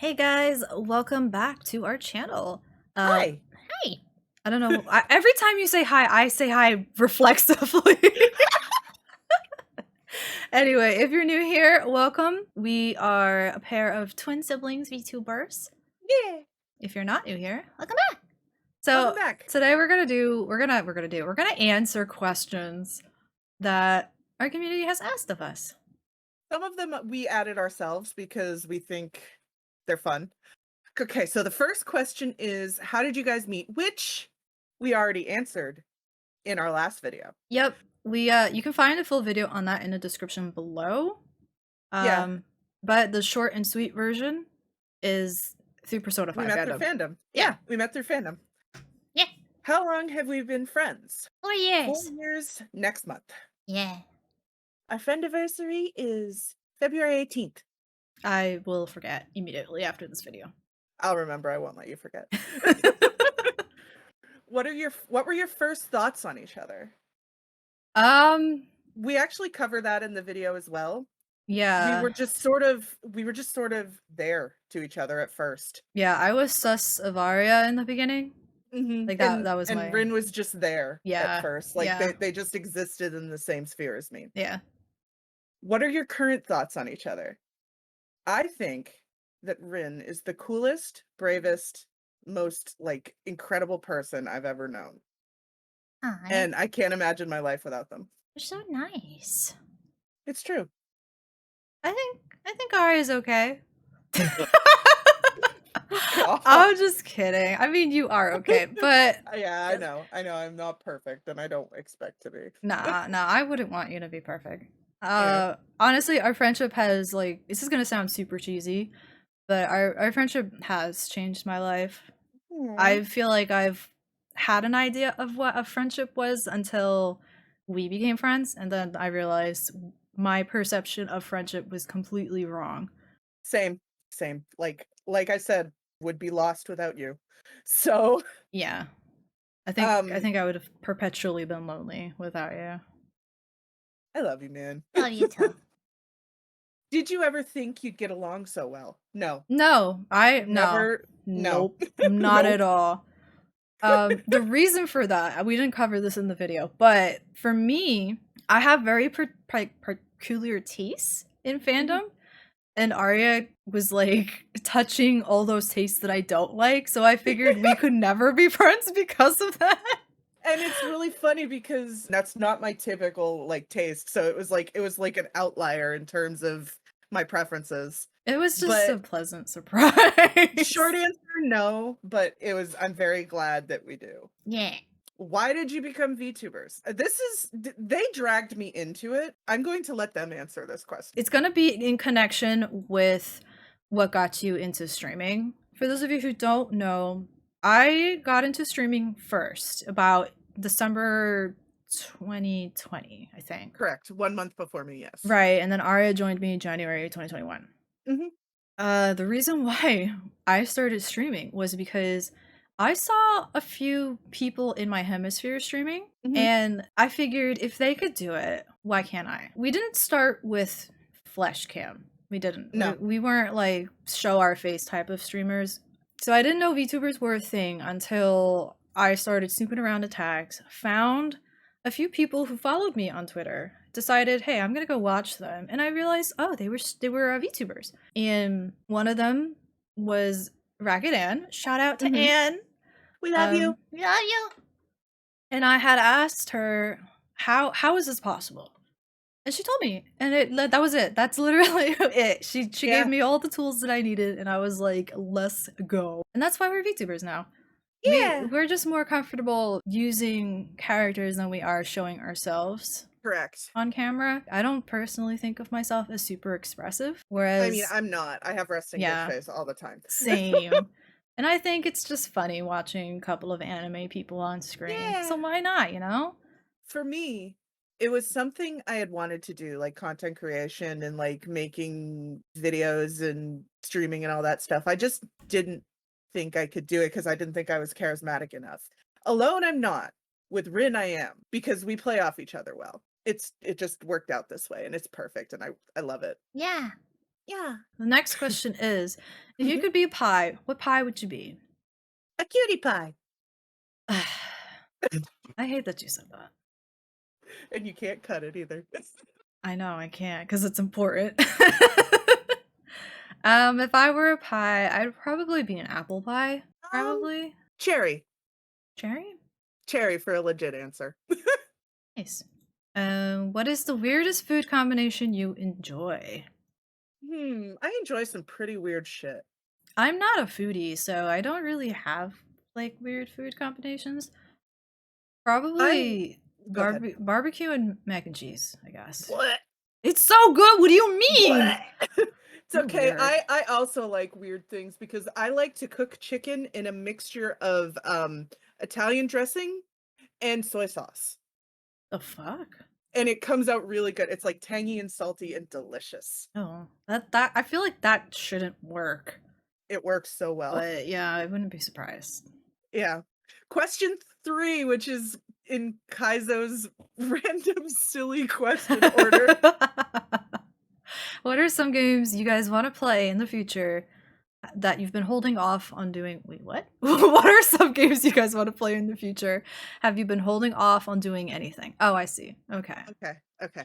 Hey guys, welcome back to our channel. Hi. Hey. I don't know. Every time you say hi, I say hi reflexively. Anyway, if you're new here, welcome. We are a pair of twin siblings VTubers. Yeah. If you're not new here, welcome back. Welcome So back. today we're gonna answer questions that our community has asked of us. Some of them we added ourselves because we think they're fun. Okay, so the first question is, how did you guys meet? Which we already answered in our last video. Yep, we you can find a full video on that in the description below. Yeah, Um, but the short and sweet version is through Persona we 5 met through fandom. fandom. Yeah. Yeah, we met through fandom. Yeah. How long have we been friends? 4 4 years. years next month. Yeah. Our friendiversary is February 18th. I will forget immediately after this video. I'll remember, I won't let you forget. What were your first thoughts on each other? um, We actually cover that in the video as well. We yeah. were just sort of there to each other at first. Yeah, I was sus of Aria in the beginning. Mhm. Like And that was and my Rin was just there at yeah. first. Like Yeah. they just existed in the same sphere as me. Yeah. What are your current thoughts on each other? I think that Rin is the coolest, bravest, most like incredible person I've ever known. Aw, And I can't imagine my life without them. you're so nice. It's true. I think Aria's okay. God. I'm just kidding. I mean, you are okay, but Yeah, I know. I know I'm not perfect and I don't expect to be. nah, I wouldn't want you to be perfect. Yeah. Honestly, our friendship has like this is gonna sound super cheesy, but our friendship has changed my life. Aw. I feel like I've had an idea of what a friendship was until we became friends, and then I realized my perception of friendship was completely wrong. Same, same. Like I said, would be lost without you. So, Yeah. I um, think I would have perpetually been lonely without you. I love you, man. Love you too. Did you ever think you'd get along so well? No. No. Never. No. Nope. Not at Nope. all. The reason for that, we didn't cover this in the video, but for me, I have very peculiar tastes in Mhm. fandom, and Arya was like touching all those tastes that I don't like, so I figured we could never be friends because of that. And it's really funny because that's not my typical like taste. So it was like an outlier in terms of my preferences. It was just a But pleasant surprise. short answer, no, but I'm very glad that we do. Yeah. Why did you become VTubers? They dragged me into it. I'm going to let them answer this question. It's gonna be in connection with what got you into streaming. For those of you who don't know, I got into streaming first about December 2020, I think. Correct. 1 month before me, yes. Right, and then Aria joined me in January 2021. Mhm, The reason why I started streaming was because I saw a few people in my hemisphere streaming, mhm. and I figured if they could do it, why can't I? We didn't start with flesh cam. We didn't. No. We weren't like show our face type of streamers. So I didn't know VTubers were a thing until I started snooping around the tags, found a few people who followed me on Twitter, decided, hey, I'm gonna go watch them, and I realized, oh, they were VTubers, and one of them was Ragged Ann. Shout out to Mhm. Ann. We love you. We love you. And I had asked her, how is this possible? And she told me, and that was it. That's literally it. She gave Yeah. me all the tools that I needed, and I was like, let's go. And that's why we're VTubers now. Yeah. We're just more comfortable using characters than we are showing ourselves Correct. on camera. I don't personally think of myself as super expressive, I mean, whereas I'm not. I have resting bitch yeah, face all the time. same. And I think it's just funny watching a couple of anime people on screen. So Yeah. why not, you know? For me, it was something I had wanted to do, like content creation and like making videos and streaming and all that stuff. I just didn't think I could do it because I didn't think I was charismatic enough. Alone, I'm not. With Rin, I am because we play off each other well. It just worked out this way and it's perfect and I love it. Yeah. Yeah. The next question is, if you Mhm. could be a pie, what pie would you be? A cutie pie. I hate that you said that. And you can't cut it either. I know I can't because it's important. If I were a pie, I'd probably be an apple pie. Um, Probably cherry. cherry. Cherry for a legit answer. Nice. What is the weirdest food combination you enjoy? I enjoy some pretty weird shit. I'm not a foodie, so I don't really have like weird food combinations. I'm Probably Go ahead. barbecue and mac and cheese, I guess. What? It's so good. What do you What? mean? It's You're okay. weird. I also like weird things because I like to cook chicken in a mixture of Italian dressing and soy sauce. The fuck? And it comes out really good. It's like tangy and salty and delicious. Oh, that I feel like that shouldn't work. It works so well. But yeah, I wouldn't be surprised. Yeah. Question 3, which is in Kaizo's random silly question order. What are some games you guys want to play in the future that you've been holding off on doing? Wait, what? What are some games you guys want to play in the future? Have you been holding off on doing anything? Oh, I see. Okay. Okay, okay.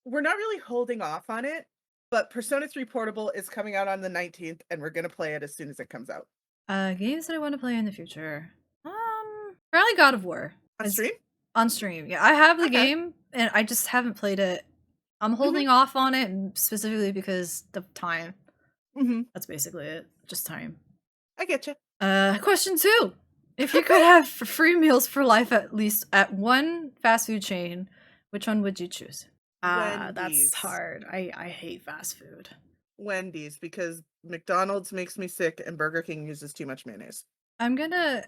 We're not really holding off on it, but Persona 3 Portable is coming out on the 19th, and we're gonna play it as soon as it comes out. Games that I want to play in the future. Probably God of War. On It's stream? on stream. Yeah, I have the Okay. game and I just haven't played it. I'm Mhm, holding off on it specifically because of time. mhm. That's basically it. Just time. I get you. Question 2. If you could Okay. have free meals for life at least at one fast food chain, which one would you choose? Ah, that's Wendy's. hard. I hate fast food. Wendy's, because McDonald's makes me sick and Burger King uses too much mayonnaise. I'm gonna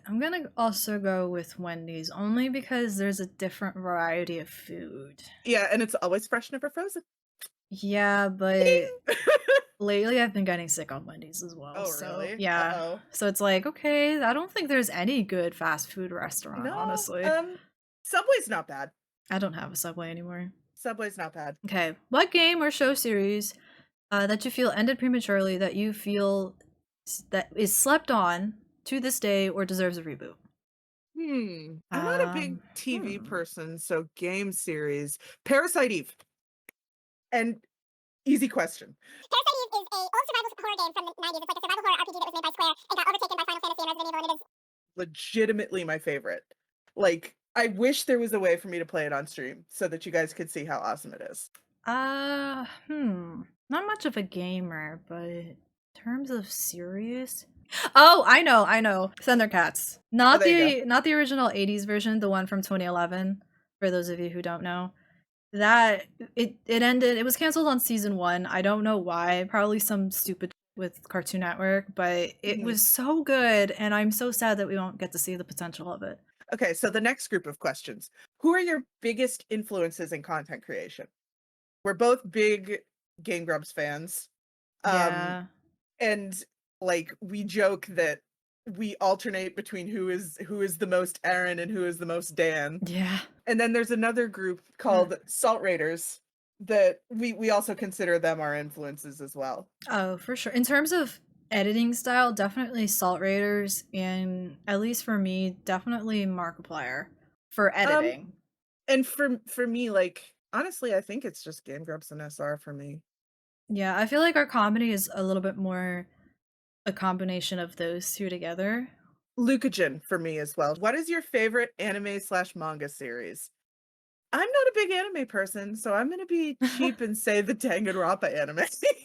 also go with Wendy's only because there's a different variety of food. Yeah, and it's always fresh, never frozen. Yeah, but Ding! lately I've been getting sick on Wendy's as well. Oh, So really? yeah. Uh-oh. So it's like, okay, I don't think there's any good fast food restaurant, No, honestly. Subway's not bad. I don't have a Subway anymore. Subway's not bad. Okay. What game or show series that you feel ended prematurely that you feel that is slept on to this day or deserves a reboot? I'm not a big Um, TV hmm. person, so game series. Parasite Eve. And easy question. Parasite Eve is a old survival horror game from the 90s. It's like a survival horror RPG that was made by Square and got overtaken by Final Fantasy and Resident Evil, and it is Legitimately my favorite. Like, I wish there was a way for me to play it on stream so that you guys could see how awesome it is. Not much of a gamer, but in terms of serious. Oh, I know. Thundercats. Oh, Not there you go. the original 80s version, the one from 2011, for those of you who don't know. That it ended, it was canceled on season 1. I don't know why. Probably some stupid with Cartoon Network, but it Mhm. was so good and I'm so sad that we won't get to see the potential of it. Okay, so the next group of questions. Who are your biggest influences in content creation? We're both big Game Grumps fans. Um, Yeah. and like we joke that we alternate between who is the most Aaron and who is the most Dan. Yeah. And then there's another group called Salt Raiders that we also consider them our influences as well. Oh, for sure. In terms of editing style, definitely Salt Raiders, and at least for me, definitely Markiplier for Um, editing. and for me, like honestly, I think it's just Game Grumps and SR for me. Yeah, I feel like our comedy is a little bit more a combination of those two together. Lucagen for me as well. What is your favorite anime slash manga series? I'm not a big anime person, so I'm gonna be cheap and say the Danganronpa anime.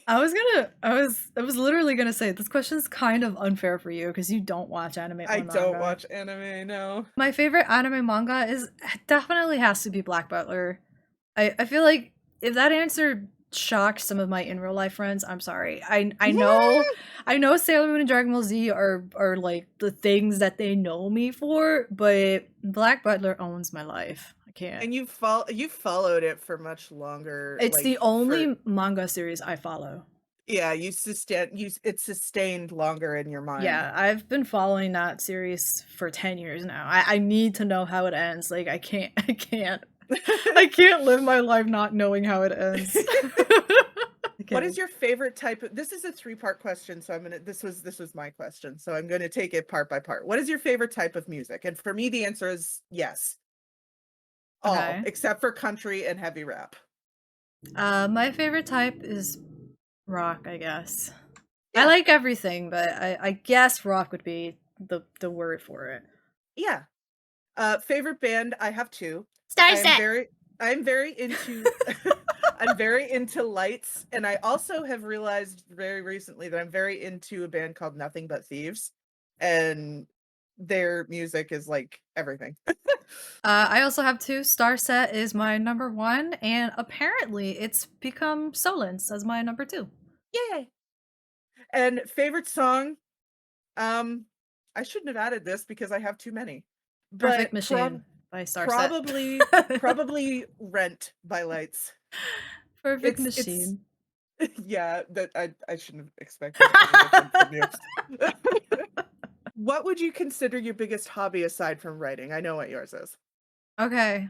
I was literally gonna say this question's kind of unfair for you because you don't watch anime I or don't manga. watch anime, no. My favorite anime manga is definitely has to be Black Butler. I feel like if that answer shocked some of my in real life friends, I'm sorry. I know Sailor Moon and Dragon Ball Z are like the things that they know me for, but Black Butler owns my life. I can't. And you followed it for much longer, It's the like for only manga series I follow. yeah, it sustained longer in your mind. Yeah, I've been following that series for 10 years now. I need to know how it ends. Like I can't I can't live my life not knowing how it ends. I What is Okay. your favorite type of this is a three-part question, so I'm gonna this was my question, so I'm gonna take it part by part. What is your favorite type of music? And for me, the answer is yes. All, Okay. except for country and heavy rap. My favorite type is rock, I guess. I Yeah, like everything, but I guess rock would be the word for it. yeah. Favorite band, I have 2. I am Starset. very I'm very into I'm very into lights, and I also have realized very recently that I'm very into a band called Nothing But Thieves, and their music is like everything. I also have two. Starset is my number one, and apparently it's become Solence as my number two. Yay! And favorite song, um, I shouldn't have added this because I have too many, Perfect but Machine by Starset. probably Rent by Lights. Perfect It's Machine. yeah, that I shouldn't have expected anything different from you. What would you consider your biggest hobby aside from writing? I know what yours is. Okay.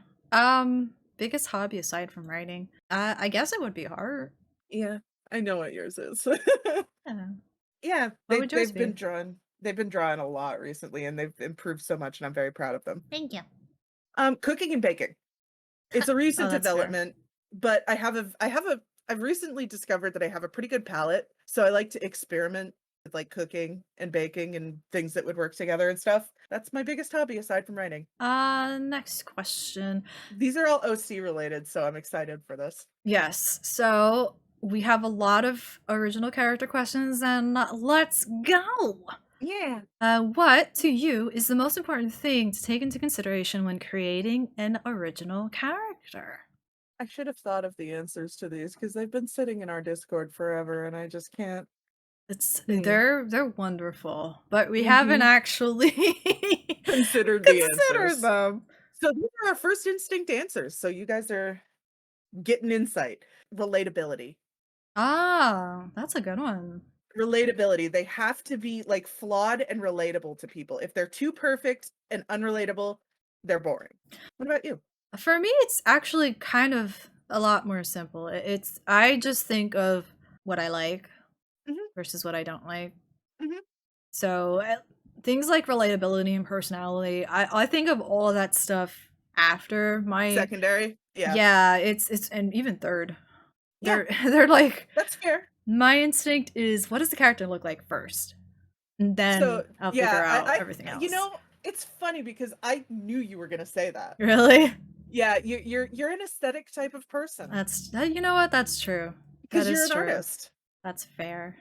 Biggest hobby aside from writing. I guess it would be art. Yeah, I know what yours is. Yeah. Yeah, What would yours be? they've been drawing a lot recently, and they've improved so much, and I'm very proud of them. Thank you. Cooking and baking. It's a Oh, recent that's fair. development, but I've recently discovered that I have a pretty good palate, so I like to experiment with, like, cooking and baking and things that would work together and stuff. That's my biggest hobby aside from writing. Next question. These are all OC related, so I'm excited for this. Yes. So we have a lot of original character questions, and let's go. Yeah. What to you is the most important thing to take into consideration when creating an original character? I should have thought of the answers to these because 'cause they've been sitting in our Discord forever, and I just can't It's think. they're wonderful, but we haven't Mhm. actually Considered the considered answers. them. So these are our first instinct answers, so you guys are getting insight. Relatability. Ah, that's a good one. Relatability, they have to be, like, flawed and relatable to people. If they're too perfect and unrelatable, they're boring. What about you? For me, it's actually kind of a lot more simple. It's I just think of what I like Mhm, versus what I don't like. mhm. So things like relatability and personality, I think of all of that stuff after my Secondary? Yeah. yeah. It's and even third. Yeah, They're like that's fair. my instinct is what does the character look like first, and So, then I'll figure yeah, out everything you else. know, it's funny because I knew you were gonna say that. Really? Yeah, you're an aesthetic type of person That's you know what? That's true. That because you're is an true. artist. That's fair.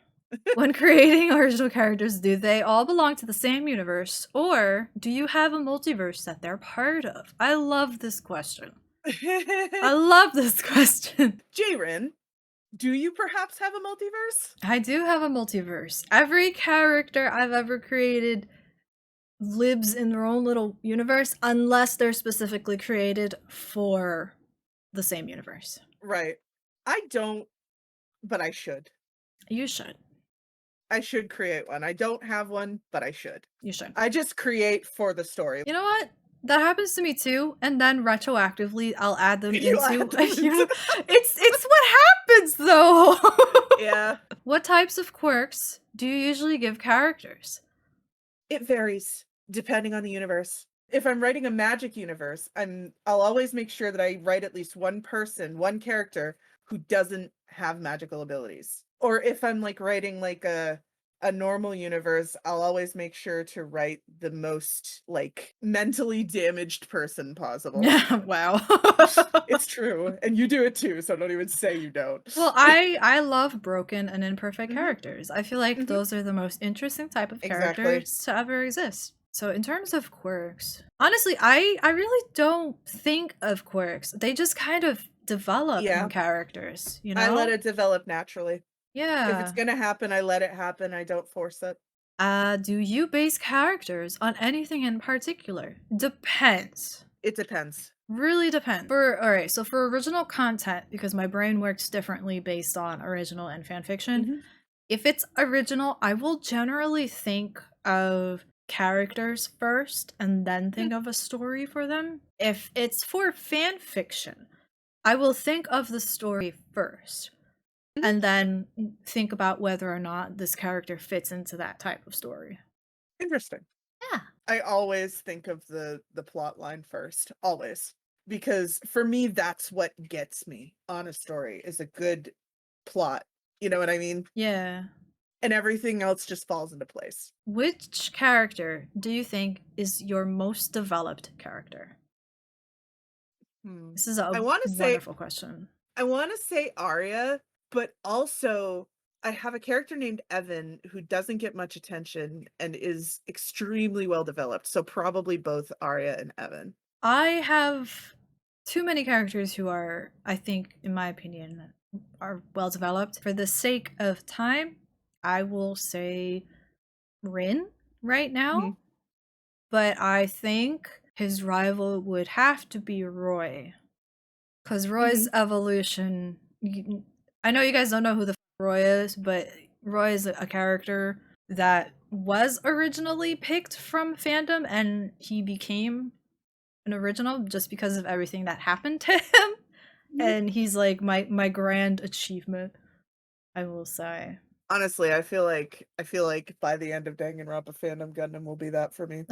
When creating original characters, do they all belong to the same universe, or do you have a multiverse that they're part of? I love this question. I love this question. Jaren, do you perhaps have a multiverse? I do have a multiverse. Every character I've ever created lives in their own little universe unless they're specifically created for the same universe. Right. I don't, but I should. You should. I should create one. I don't have one, but I should. You should. I just create for the story. You know what? That happens to me too, and then retroactively I'll add them You into add them you know, into it's what happens though. Yeah, What types of quirks do you usually give characters? it varies depending on the universe. If I'm writing a magic universe, I'll always make sure that I write at least one person, one character who doesn't have magical abilities. Or if I'm like writing like a normal universe, I'll always make sure to write the most like mentally damaged person possible. Yeah, wow. It's true, and you do it too, so don't even say you don't. Well, I love broken and imperfect Mhm, characters. I feel like mhm, those are the most interesting type of exactly. characters to ever exist. So in terms of quirks, honestly, I really don't think of quirks. They just kind of develop in Yeah, characters, you I let know? it develop naturally. If it's Yeah. gonna happen, I let it happen, I don't force it. Do you base characters on anything in particular? Depends. It depends. Really depends. For all right, so for original content, because my brain works differently based on original and fan fiction, Mhm, if it's original, I will generally think of characters first and then mm, think of a story for them. If it's for fan fiction, I will think of the story first. and then think about whether or not this character fits into that type of story. Interesting. Yeah. I always think of the plot line first, always. Because for me, that's what gets me on a story is a good plot. You know what I mean? Yeah. And everything else just falls into place. Which character do you think is your most developed character? Hmm. This is a I want to say wonderful question. I want to say Aria, but also I have a character named Evan who doesn't get much attention and is extremely well developed. So probably both Aria and Evan. I have too many characters who are, I think, in my opinion, are well developed. For the sake of time, I will say Rin right now, Mhm. but I think his rival would have to be Roy. Because Roy's Mhm. evolution, I know you guys don't know who the Roy is, but Roy is a character that was originally picked from fandom and he became an original just because of everything that happened to him. Mhm. And he's like my grand achievement, I will say. Honestly, I feel like by the end of Danganronpa fandom, Gundam will be that for me.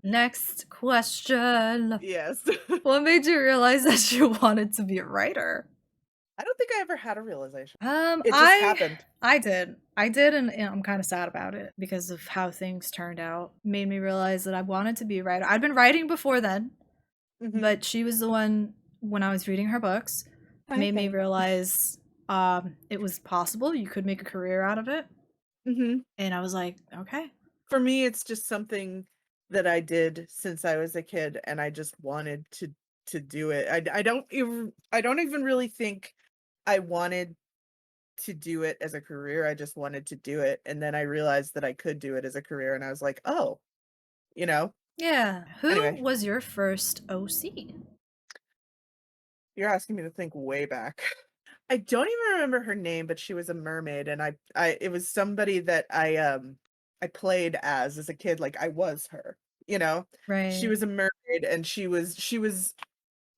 Next question. Yes. What made you realize that you wanted to be a writer? I don't think I ever had a realization. Um, It just I happened. I did. I did, and I'm kind of sad about it because of how things turned out. Made me realize that I wanted to be a writer. I'd been writing before then, Mhm. but she was the one when I was reading her books Hi, made me thanks. realize it was possible. You could make a career out of it, Mhm. and I was like, okay. For me, it's just something that I did since I was a kid, and I just wanted to do it. I don't even really think I wanted to do it as a career. I just wanted to do it, and then I realized that I could do it as a career, and I was like, "Oh," you know? Yeah. Who Anyway, was your first OC? you're asking me to think way back. I don't even remember her name, but she was a mermaid, and I it was somebody that I played as a kid, like I was her, you know? She Right. was a mermaid and she was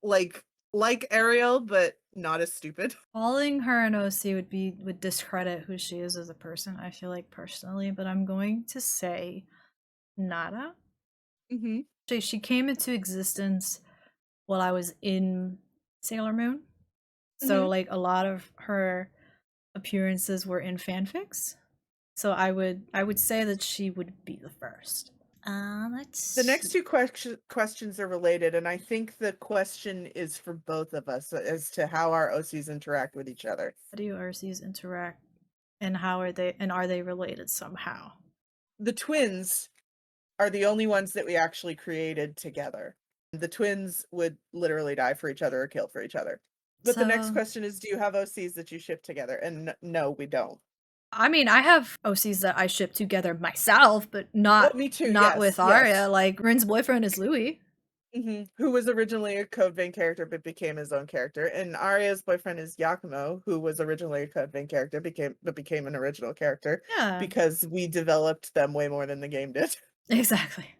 like Ariel, but not as stupid. Calling her an OC would discredit who she is as a person, I feel like personally, but I'm going to say Nada. Mhm. She came into existence while I was in Sailor Moon. So Mhm. like a lot of her appearances were in fanfics. So I would say that she would be the first. Let's The next see. two questions are related, and I think the question is for both of us as to how our OCs interact with each other. How do RCs interact and are they related somehow? The twins are the only ones that we actually created together. The twins would literally die for each other or kill for each other. But the next So question is, do you have OCs that you ship together? And no, we don't. I mean, I have OCs that I ship together myself, but Oh, not me too. not Yes, with Aria. yes. Like Rin's boyfriend is Louis. Who was originally a Code Vein character but became his own character, and Arya's boyfriend is Yakumo, who was originally a Code Vein character became an original character Yeah, because we developed them way more than the game did. exactly.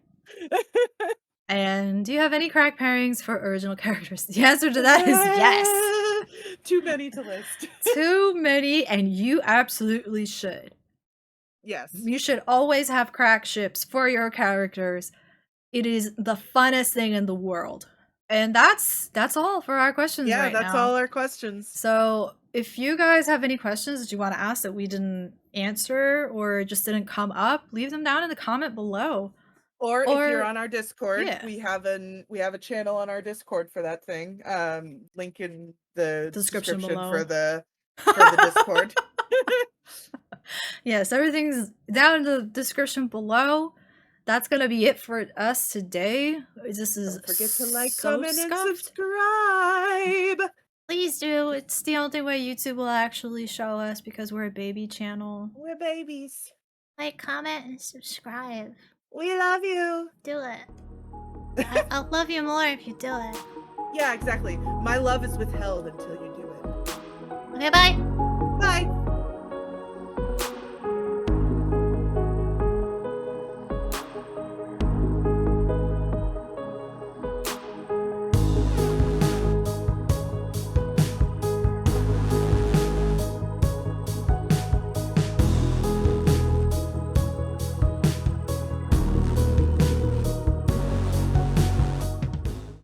And do you have any crack pairings for original characters? The answer to that is yes. Too many to list. Too many, and you absolutely should. Yes. You should always have crack ships for your characters. It is the funnest thing in the world. And that's all for our questions Yeah, right that's now. all our questions. So, if you guys have any questions that you want to ask that we didn't answer or just didn't come up, leave them down in the comment below. Or if you're Or on our Discord, yeah, we have a channel on our Discord for that thing. Link in the description description below. for the Discord. Yes, everything's down in the description below. That's gonna be it for us today. This is Don't forget to like, so comment, and scuffed. subscribe. Please do. It's the only way YouTube will actually show us because we're a baby channel. We're babies. Like, comment, and subscribe. We love you. Do it. I'll love you more if you do it. Yeah, exactly. My love is withheld until you do it. Okay, bye.